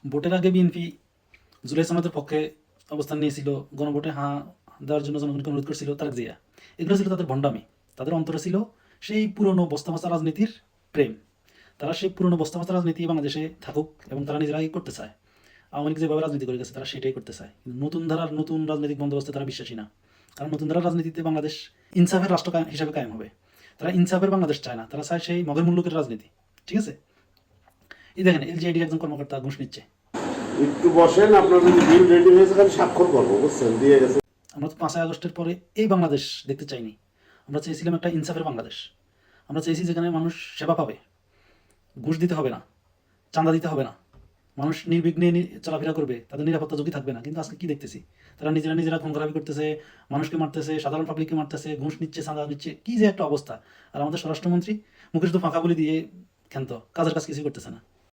ভোটের আগে বিএনপি জুলাই সনদের পক্ষে অবস্থান নিয়েছিল, গণভোটে হাঁ দেওয়ার জন্য জনগণকে অনুরোধ করছিল তারেক জিয়া। এগুলো ছিল তাদের ভণ্ডামি। তাদের অন্তরে ছিল সেই পুরনো বস্তাপচা রাজনীতির প্রেম। তারা সেই পুরনো বস্তাপচা রাজনীতি বাংলাদেশে থাকুক এবং তারা নিজেরাই করতে চায়। আওয়ামী লীগ যেভাবে রাজনীতি করে গেছে তারা সেটাই করতে চায়। কিন্তু নতুন ধারার নতুন রাজনৈতিক বন্দোবস্তে তারা বিশ্বাসী না। কারণ নতুন ধারার রাজনীতিতে বাংলাদেশ ইনসাফের রাষ্ট্র হিসাবে কায়েম হবে। তারা ইনসাফের বাংলাদেশ চায় না, তারা চায় সেই মগের মুল্লুকের রাজনীতি। ঠিক আছে? এই দেখেন এলজিআইডির একজন কর্মকর্তা ঘুষ নিচ্ছে। একটু বসেন, আপনার যদি বিল রেডি হয়েছে খালি স্বাক্ষর করবো, বুঝছেন, দিয়ে গেছে। আমরা তো 5ই আগস্টের পরে এই বাংলাদেশ দেখতে চাইনি। আমরা চেয়েছিলাম একটা ইনসাফের বাংলাদেশ। আমরা চেয়েছি যেখানে মানুষ সেবা পাবে, ঘুষ দিতে হবে না, চাঁদা দিতে হবে না, মানুষ নির্বিঘ্নে চলাফেরা করবে, তাদের নিরাপত্তা ঝুঁকি থাকবে না। কিন্তু আজকে কি দেখতেছি, তারা নিজেরা খুন খারাপি করতেছে, মানুষকে মারতেছে, সাধারণ পাবলিককে মারতেছে, ঘুষ নিচ্ছে, চাঁদা নিচ্ছে, কি যে একটা অবস্থা। আর আমাদের স্বরাষ্ট্রমন্ত্রী মুখে শুধু ফাঁকা বলে দিয়ে ক্ষান্ত, কাজের কাজ কিছুই করতেছে না।